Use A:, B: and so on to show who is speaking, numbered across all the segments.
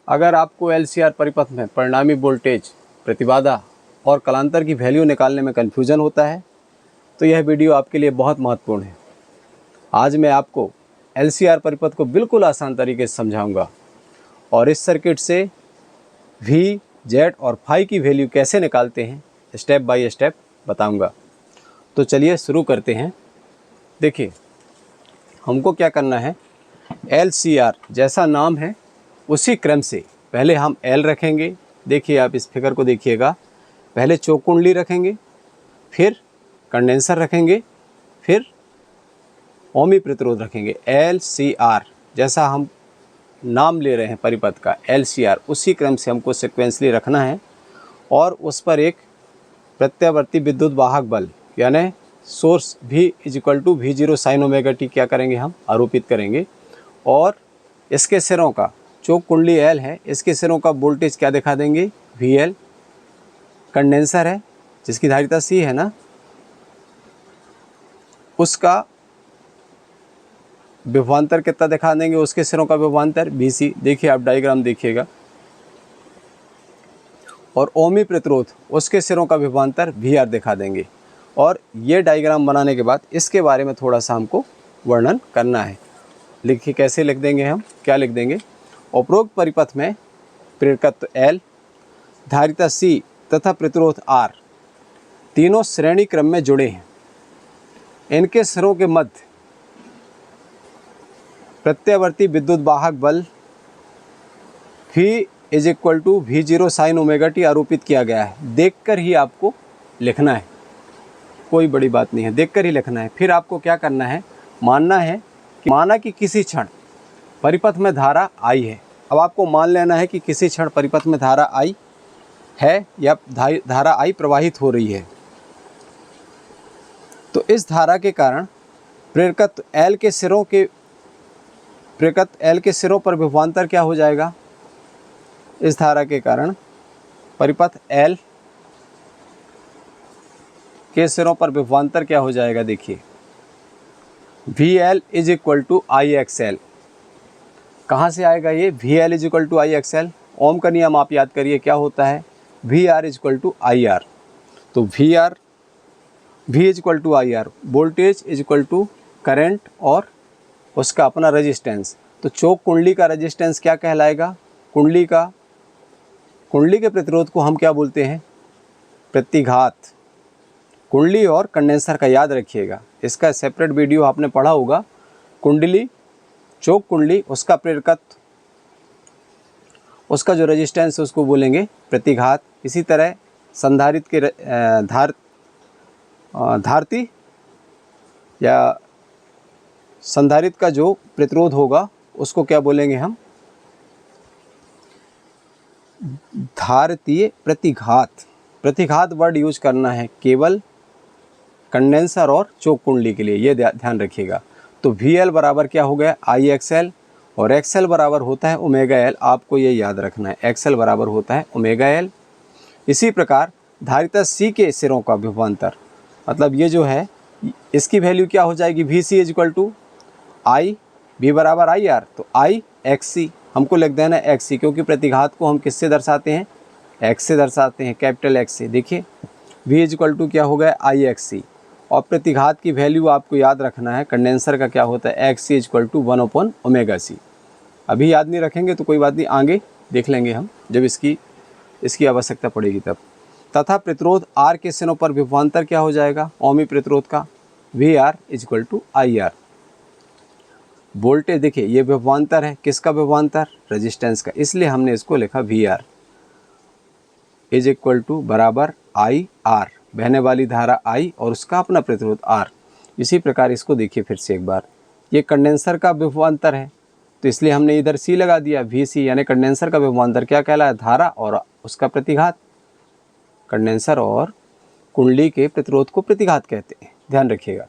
A: अगर आपको LCR परिपथ में परिणामी वोल्टेज, प्रतिबाधा और कलांतर की वैल्यू निकालने में कन्फ्यूज़न होता है तो यह वीडियो आपके लिए बहुत महत्वपूर्ण है। आज मैं आपको LCR परिपथ को बिल्कुल आसान तरीके से समझाऊंगा और इस सर्किट से V, Z और फाई की वैल्यू कैसे निकालते हैं स्टेप बाय स्टेप बताऊंगा। तो चलिए शुरू करते हैं। देखिए, हमको क्या करना है, LCR जैसा नाम है उसी क्रम से पहले हम L रखेंगे। देखिए, आप इस फिगर को देखिएगा, पहले चौक कुंडली रखेंगे, फिर कंडेंसर रखेंगे, फिर ओमी प्रतिरोध रखेंगे। LCR जैसा हम नाम ले रहे हैं परिपथ का LCR, उसी क्रम से हमको सिक्वेंसली रखना है और उस पर एक प्रत्यावर्ती विद्युत वाहक बल यानी source V = V0 sin omega t क्या करेंगे, हम आरोपित करेंगे। और इसके सिरों का, चौक कुंडली L है, इसके सिरों का वोल्टेज क्या दिखा देंगे, VL। कंडेंसर है जिसकी धारिता C है ना, उसका विभवांतर कितना दिखा देंगे, उसके सिरों का विभवांतर BC। देखिए, आप डायग्राम देखिएगा। और ओमी प्रतिरोध, उसके सिरों का विभवांतर VR दिखा देंगे। और ये डायग्राम बनाने के बाद इसके बारे में थोड़ा सा हमको वर्णन करना है। लिखिए, कैसे लिख देंगे हम, क्या लिख देंगे, उपरोक्त परिपथ में प्रेरकत्व L, धारिता C तथा प्रतिरोध R तीनों श्रेणी क्रम में जुड़े हैं। इनके सिरों के मध्य प्रत्यावर्ती विद्युत वाहक बल V = V0 sin omega t आरोपित किया गया है। देखकर ही आपको लिखना है, कोई बड़ी बात नहीं है, देखकर ही लिखना है। फिर आपको क्या करना है, माना कि किसी क्षण परिपथ में धारा I है। अब आपको मान लेना है कि किसी क्षण परिपथ में धारा I है या धारा I प्रवाहित हो रही है। तो इस धारा के कारण प्रेरकत्व L के सिरों पर विभवांतर क्या हो जाएगा, इस धारा के कारण परिपथ L के सिरों पर विभवांतर क्या हो जाएगा। देखिए, VL = IXL। कहाँ से आएगा ये, VL = IXL? ओम का नियम आप याद करिए, क्या होता है, VR = IR। तो V = IR, वोल्टेज = करंट और उसका अपना रेजिस्टेंस। तो चौक कुंडली का रेजिस्टेंस क्या कहलाएगा, कुंडली के प्रतिरोध को हम क्या बोलते हैं, प्रतिघात। कुंडली और कंडेंसर का याद रखिएगा, इसका सेपरेट वीडियो आपने पढ़ा होगा। कुंडली, चौक कुंडली, उसका प्रेरकत्व, उसका जो रेजिस्टेंस है उसको बोलेंगे प्रतिघात। इसी तरह संधारित्र के धारती या संधारित्र का जो प्रतिरोध होगा उसको क्या बोलेंगे हम, धारतीय प्रतिघात। प्रतिघात वर्ड यूज करना है केवल कंडेंसर और चौक कुंडली के लिए, ये ध्यान रखिएगा। तो VL बराबर क्या हो गया, IXL, और XL बराबर होता है ओमेगा L। आपको ये याद रखना है, XL बराबर होता है ओमेगा L। इसी प्रकार धारिता C के सिरों का विभवांतर, मतलब ये जो है, इसकी वैल्यू क्या हो जाएगी, VC = I, V बराबर IR, तो IXC हमको लिख देना है XC, क्योंकि प्रतिघात को हम किससे दर्शाते हैं, X से दर्शाते हैं, कैपिटल X से। देखिए, V = क्या हो गया, IXC। और प्रतिघात की वैल्यू आपको याद रखना है, कंडेंसर का क्या होता है, XC = 1/ωc। अभी याद नहीं रखेंगे तो कोई बात नहीं, आगे देख लेंगे हम जब इसकी आवश्यकता पड़ेगी तब। तथा प्रतिरोध R के सिरों पर विभवांतर क्या हो जाएगा, ओमी प्रतिरोध का, VR = IR। वोल्टेज, देखिए ये विभवांतर है, किसका विभवांतर, रेजिस्टेंस का, इसलिए हमने इसको लिखा VR = बराबर IR, बहने वाली धारा I और उसका अपना प्रतिरोध R। इसी प्रकार इसको देखिए फिर से एक बार, ये कंडेंसर का विभवांतर है तो इसलिए हमने इधर C लगा दिया, VC, यानी कंडेंसर का विभवांतर क्या कहलाया, धारा और उसका प्रतिघात। कंडेंसर और कुंडली के प्रतिरोध को प्रतिघात कहते हैं, ध्यान रखिएगा।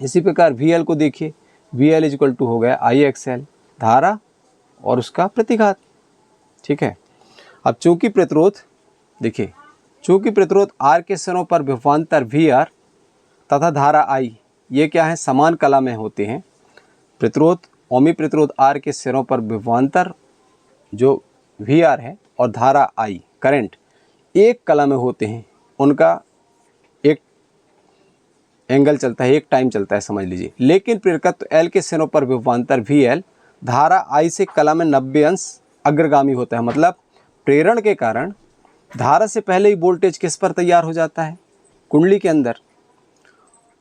A: इसी प्रकार VL को देखिए, VL = हो गया IXL, धारा और उसका प्रतिघात, ठीक है। अब चूंकि प्रतिरोध, देखिए, चूंकि प्रतिरोध R के सिरों पर विभवांतर VR तथा धारा I, ये क्या है, समान कला में होते हैं। प्रतिरोध, ओमी प्रतिरोध R के सिरों पर विभवांतर जो VR है और धारा I करंट एक कला में होते हैं, उनका एक एंगल चलता है, एक टाइम चलता है समझ लीजिए। लेकिन प्रेरकत्व L के सिरों पर विभवांतर VL धारा I से कला में 90 अंश अग्रगामी होता है। मतलब प्रेरण के कारण धारा से पहले ही वोल्टेज किस पर तैयार हो जाता है, कुंडली के अंदर।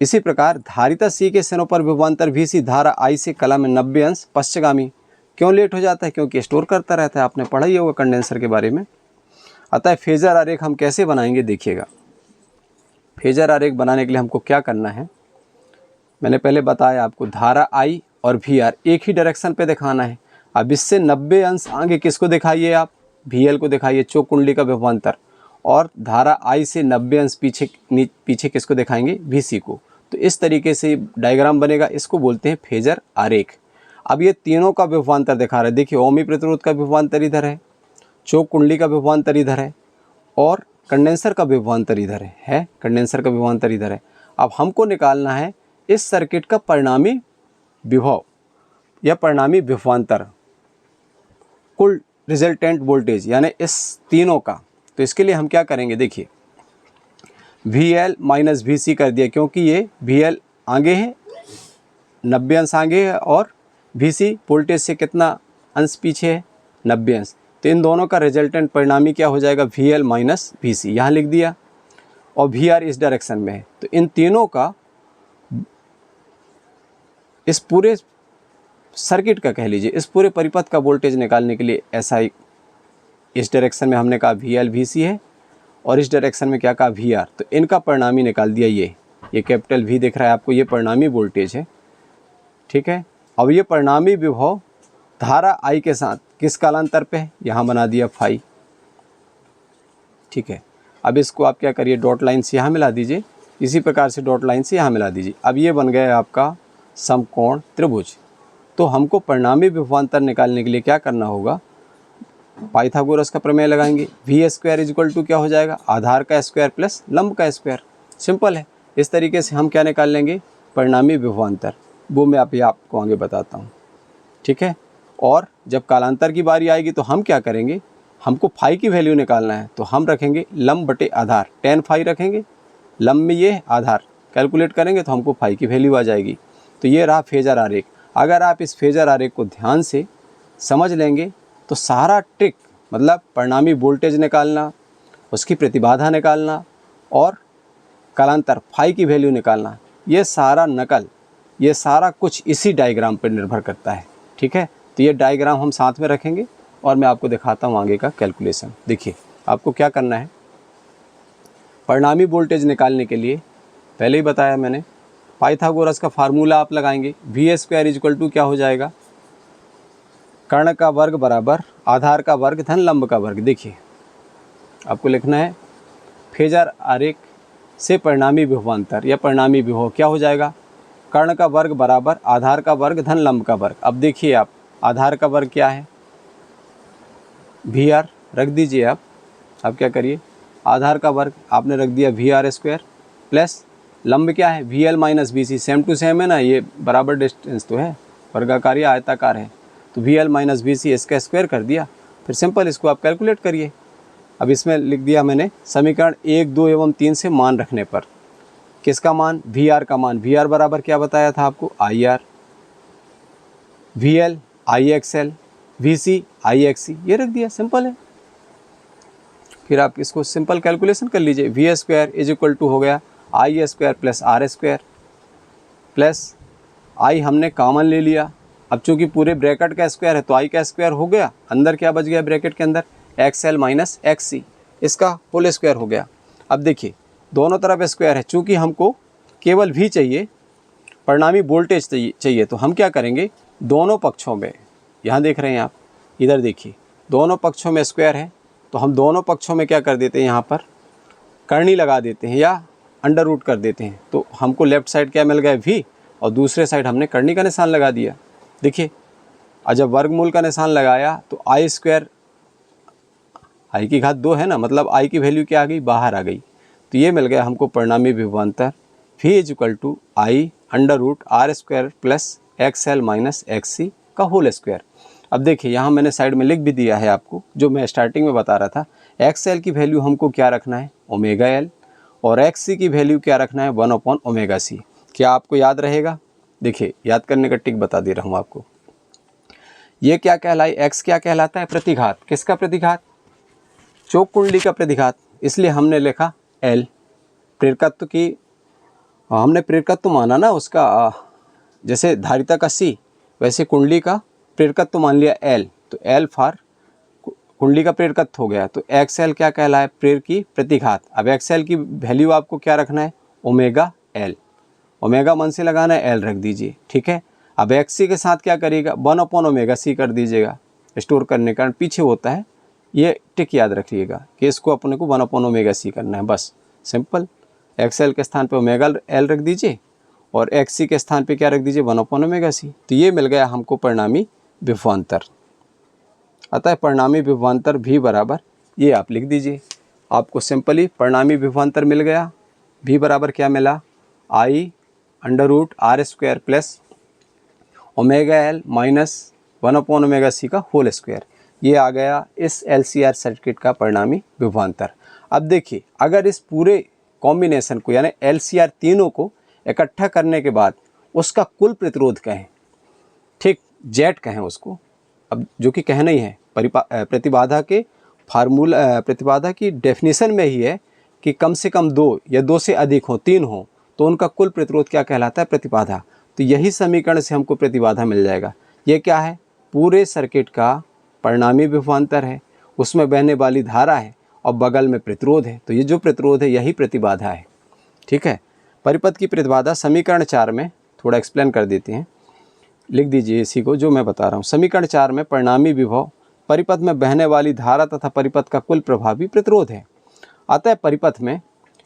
A: इसी प्रकार धारिता C के सिरों पर विभवांतर VC धारा I से कला में 90 अंश पश्चगामी। क्यों लेट हो जाता है? क्योंकि स्टोर करता रहता है। आपने पढ़ा ही होगा कंडेंसर के बारे में। अतः फेजर आरेख हम कैसे बनाएंगे देखिएगा। फेजर आरेख बनाने के लिए हमको क्या करना है, मैंने पहले बताया आपको, धारा I और VR एक ही डायरेक्शन पे दिखाना है। अब इससे 90 अंश आगे किसको दिखाइए आप, VL को दिखाइए, चौक कुंडली का विभवांतर। और धारा I से 90 अंश पीछे किसको दिखाएंगे, VC को। तो इस तरीके से डायग्राम बनेगा, इसको बोलते हैं फेजर आरेख। अब ये तीनों का विभवांतर दिखा रहा है। देखिए ओमी प्रतिरोध का विभवांतर इधर है, चौक कुंडली का विभवांतर इधर है और कंडेंसर का विभवांतर इधर है, कंडेंसर का विभवांतर इधर है। अब हमको निकालना है इस सर्किट का परिणामी विभव या परिणामी विभवांतर, कुल रिजल्टेंट वोल्टेज, यानी इस तीनों का। तो इसके लिए हम क्या करेंगे, देखिए VL माइनस VC कर दिया, क्योंकि ये VL आगे है, 90 अंश आगे है, और VC वोल्टेज से कितना अंश पीछे है, 90 अंश। तो इन दोनों का रिजल्टेंट परिणामी क्या हो जाएगा, VL माइनस VC, यहाँ लिख दिया। और VR इस डायरेक्शन में है। तो इन तीनों का, इस पूरे सर्किट का कह लीजिए, इस पूरे परिपथ का वोल्टेज निकालने के लिए ऐसा ही, इस डायरेक्शन में हमने कहा VL VC है और इस डायरेक्शन में क्या कहा, VR। तो इनका परिणामी निकाल दिया। ये कैपिटल V दिख रहा है आपको, ये परिणामी वोल्टेज है, ठीक है। अब ये परिणामी विभव धारा I के साथ किस कालांतर पे है, यहाँ बना दिया फाई, ठीक है। अब इसको आप क्या करिए, डॉट लाइन से यहाँ मिला दीजिए, इसी प्रकार से डॉट लाइन से यहाँ मिला दीजिए। अब ये बन गया आपका समकोण त्रिभुज। तो हमको परिणामी विभवांतर निकालने के लिए क्या करना होगा, पाइथागोरस का प्रमेय लगाएंगे। V स्क्वायर इक्वल टू क्या हो जाएगा, आधार का स्क्वायर प्लस लंब का स्क्वायर। सिंपल है। इस तरीके से हम क्या निकाल लेंगे, परिणामी विभवांतर। वो मैं आपको आगे बताता हूँ, ठीक है। और जब कालांतर की बारी आएगी तो हम क्या करेंगे, हमको फाई की वैल्यू निकालना है। तो हम रखेंगे लंब बटे आधार, tan फाई रखेंगे, लंब में ये आधार कैलकुलेट करेंगे तो हमको फाई की वैल्यू आ जाएगी। तो ये रहा फेजर आरेख। अगर आप इस फेजर आरेख को ध्यान से समझ लेंगे तो सारा ट्रिक, मतलब परिणामी वोल्टेज निकालना, उसकी प्रतिबाधा निकालना और कालांतर फाई की वैल्यू निकालना, ये सारा नकल, ये सारा कुछ इसी डायग्राम पर निर्भर करता है, ठीक है। तो ये डायग्राम हम साथ में रखेंगे और मैं आपको दिखाता हूँ आगे का कैलकुलेशन। देखिए आपको क्या करना है, परिणामी वोल्टेज निकालने के लिए पहले ही बताया मैंने, पाइथागोरस का फार्मूला आप लगाएंगे। V स्क्वायर इक्वल टू क्या हो जाएगा, कर्ण का वर्ग बराबर आधार का वर्ग धन लंब का वर्ग। देखिए आपको लिखना है फेजर आरेख से परिणामी विभवांतर या परिणामी विभव क्या हो जाएगा, कर्ण का वर्ग बराबर आधार का वर्ग धन लंब का वर्ग। अब देखिए आप, आधार का वर्ग क्या है, VR रख दीजिए आप क्या करिए, आधार का वर्ग आपने रख दिया VR स्क्वायर प्लस लंब क्या है, VL minus VC। Same to same है ना, ये बराबर डिस्टेंस तो है, वर्गाकार या आयताकार है। तो VL माइनस VC इसका स्क्वायर कर दिया। फिर सिंपल इसको आप कैलकुलेट करिए। अब इसमें लिख दिया मैंने समीकरण 1, 2 एवं 3 से मान रखने पर किसका मान, VR का मान। VR बराबर क्या बताया था आपको, IR, VL IXL, VC IXC, ये रख दिया, सिंपल है। फिर आप इसको सिंपल कैलकुलेशन कर लीजिए। V square is equal to हो गया I square plus R square plus I हमने कॉमन ले लिया। अब चूंकि पूरे ब्रैकेट का स्क्वायर है तो I का स्क्वायर हो गया, अंदर क्या बच गया ब्रैकेट के अंदर, XL माइनस XC, इसका होल स्क्वायर हो गया। अब देखिए दोनों तरफ स्क्वायर है, चूँकि हमको केवल V चाहिए, परिणामी वोल्टेज चाहिए, तो हम क्या करेंगे, दोनों पक्षों में, यहाँ देख रहे हैं आप, इधर देखिए दोनों पक्षों में स्क्वायर है, तो हम दोनों पक्षों में क्या कर देते हैं, यहाँ पर करनी लगा देते हैं या अंडर रूट कर देते हैं। तो हमको लेफ्ट साइड क्या मिल गया, V, और दूसरे साइड हमने करनी का निशान लगा दिया। देखिए और जब वर्गमूल का निशान लगाया तो I स्क्वायर, I की घात 2 है ना, मतलब I की वैल्यू क्या आ गई, बाहर आ गई। तो ये मिल गया हमको परिणामी विभवांतर V is equal to I under root R square plus XL minus XC का होल स्क्वायर। अब देखिए यहाँ मैंने साइड में लिख भी दिया है आपको, जो मैं स्टार्टिंग में बता रहा था। एक्स एल की वैल्यू हमको क्या रखना है, ओमेगा एल, और एक्स सी की वैल्यू क्या रखना है, 1/ओमेगा सी। क्या आपको याद रहेगा? देखिए याद करने का टिक बता दे रहा हूँ आपको। ये क्या कहलाई, एक्स क्या कहलाता है, प्रतिघात। किसका प्रतिघात? चौक कुंडली का प्रतिघात। इसलिए हमने लिखा एल। प्रेरकत्व की हमने प्रेरकत्व माना ना उसका, जैसे धारिता का सी, वैसे कुंडली का प्रेरकत्व मान लिया एल, तो एल फॉर कुंडली का प्रेरकत्व हो गया। तो एक्स एल क्या कहलाए, प्रेर की प्रतिघात। अब एक्स एल की वैल्यू आपको क्या रखना है, ओमेगा एल। ओमेगा मन से लगाना है, एल रख दीजिए, ठीक है। अब एक्स सी के साथ क्या करिएगा, 1/ओमेगा सी कर दीजिएगा। स्टोर करने का पीछे होता है, ये टिक याद रखिएगा कि इसको अपने को 1/ओमेगा सी करना है, बस सिंपल। एक्स एल के स्थान पे ओमेगा एल रख दीजिए और एक्स सी के स्थान पे क्या रख दीजिए, 1/ओमेगा सी। तो ये मिल गया हमको परिणामी विभवांतर। अतः परिणामी विभवांतर भी बराबर, ये आप लिख दीजिए। आपको सिंपली परिणामी विभवांतर मिल गया। भी बराबर क्या मिला, I√r² plus omega L minus 1/ओमेगा सी का होल स्क्वायर। ये आ गया इस LCR सर्किट का परिणामी विभवांतर। अब देखिए, अगर इस पूरे कॉम्बिनेशन को यानी LCR तीनों को इकट्ठा करने के बाद उसका कुल प्रतिरोध कहें, ठीक, जेट कहें उसको, अब जो कि कहना ही है, प्रतिबाधा के फार्मूला, प्रतिबाधा की डेफिनेशन में ही है कि कम से कम 2 या 2 से अधिक हो, 3 हो, तो उनका कुल प्रतिरोध क्या कहलाता है, प्रतिबाधा। तो यही समीकरण से हमको प्रतिबाधा मिल जाएगा। ये क्या है, पूरे सर्किट का परिणामी विभवांतर है, उसमें बहने वाली धारा है और बगल में प्रतिरोध है। तो ये जो प्रतिरोध है यही प्रतिबाधा है, ठीक है। परिपथ की प्रतिबाधा समीकरण 4 में थोड़ा एक्सप्लेन कर देते हैं, लिख दीजिए इसी को जो मैं बता रहा हूँ। समीकरण 4 में परिणामी विभव परिपथ में बहने वाली धारा तथा परिपथ का कुल प्रभावी प्रतिरोध है। अतः परिपथ में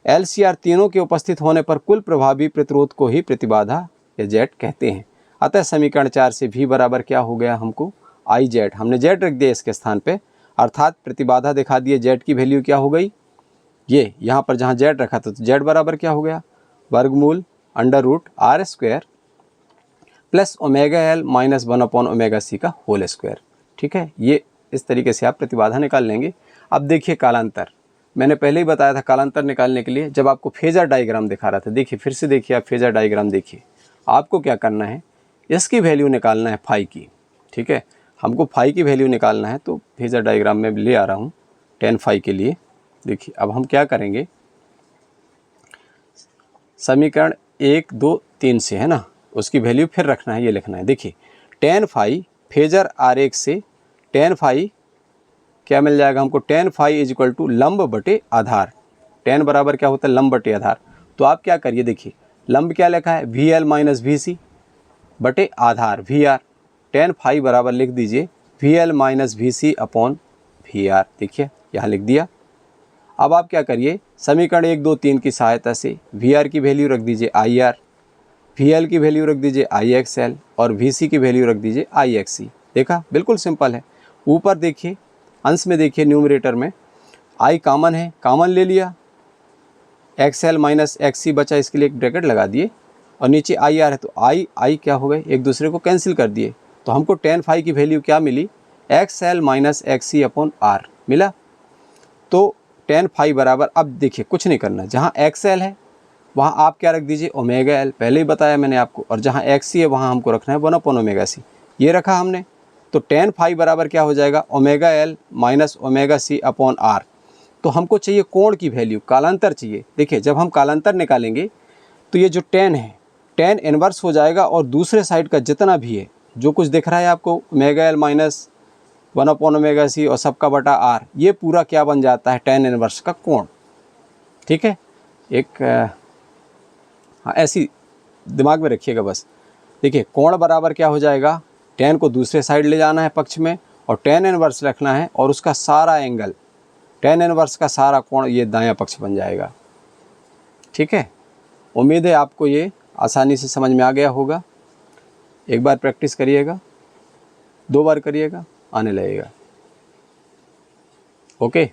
A: LCR तीनों के उपस्थित होने पर कुल प्रभावी प्रतिरोध को ही प्रतिबाधा या जेट कहते हैं। अतः समीकरण 4 से भी बराबर क्या हो गया हमको, आई जेट। हमने जेट रख दिया इसके स्थान पे, अर्थात प्रतिबाधा दिखा दिए। जेट की वैल्यू क्या हो गई, ये यहाँ पर जहाँ जेट रखा था, तो जेट बराबर क्या हो गया, वर्गमूल √r² plus omega L minus 1/ओमेगा सी का होल स्क्वायर, ठीक है। ये इस तरीके से आप प्रतिबाधा निकाल लेंगे। अब देखिए कालांतर, मैंने पहले ही बताया था कालांतर निकालने के लिए जब आपको फेजर डायग्राम दिखा रहा था। देखिए फिर से देखिए, आप फेजर डायग्राम देखिए। आपको क्या करना है, इसकी वैल्यू निकालना है फाई की, ठीक है। हमको फाई की वैल्यू निकालना है, तो फेजर डायग्राम में ले आ रहा हूँ tan फाई के लिए। देखिए अब हम क्या करेंगे, समीकरण 1, 2, 3 से है ना, उसकी वैल्यू फिर रखना है, ये लिखना है। देखिए tan फाई फेजर आरेख से tan फाई क्या मिल जाएगा हमको, tan फाई = लंब बटे आधार। tan बराबर क्या होता है, लंब बटे आधार। तो आप क्या करिए, देखिए लंब क्या लिखा है, VL माइनस VC बटे आधार VR। tan फाई बराबर लिख दीजिए VL minus VC upon VR। देखिए यहाँ लिख दिया। अब आप क्या करिए, समीकरण 1, 2, 3 की सहायता से VR की वैल्यू रख दीजिए IR, VL की वैल्यू रख दीजिए IXL और VC की वैल्यू रख दीजिए IXC। देखा, बिल्कुल सिंपल है। ऊपर देखिए अंश में, देखिए न्यूमरेटर में I कॉमन है, कॉमन ले लिया, XL माइनस XC बचा, इसके लिए एक ब्रैकेट लगा दिए, और नीचे IR है तो I क्या हो गए, एक दूसरे को कैंसिल कर दिए। तो हमको tan फाई की वैल्यू क्या मिली, XL minus XC upon R मिला। तो tan फाई बराबर, अब देखिए कुछ नहीं करना, जहाँ XL है वहाँ आप क्या रख दीजिए, ओमेगा एल, पहले ही बताया मैंने आपको, और जहाँ XC है वहाँ हमको रखना है 1/ओमेगा सी। ये रखा हमने। तो tan फाई बराबर क्या हो जाएगा, omega L minus omega C upon R। तो हमको चाहिए कोण की वैल्यू, कालांतर चाहिए। देखिए जब हम कालांतर निकालेंगे तो ये जो tan है, tan इनवर्स हो जाएगा, और दूसरे साइड का जितना भी है, जो कुछ दिख रहा है आपको, ओमेगा एल माइनस 1/ओमेगा सी और सबका बटा R, ये पूरा क्या बन जाता है, tan इनवर्स का कोण, ठीक है। एक हाँ ऐसी दिमाग में रखिएगा बस। देखिए कोण बराबर क्या हो जाएगा, tan को दूसरे साइड ले जाना है पक्ष में, और tan इनवर्स रखना है, और उसका सारा एंगल, tan इनवर्स का सारा कोण ये दायां पक्ष बन जाएगा, ठीक है। उम्मीद है आपको ये आसानी से समझ में आ गया होगा। एक बार प्रैक्टिस करिएगा, 2 बार करिएगा, आने लगेगा। ओके।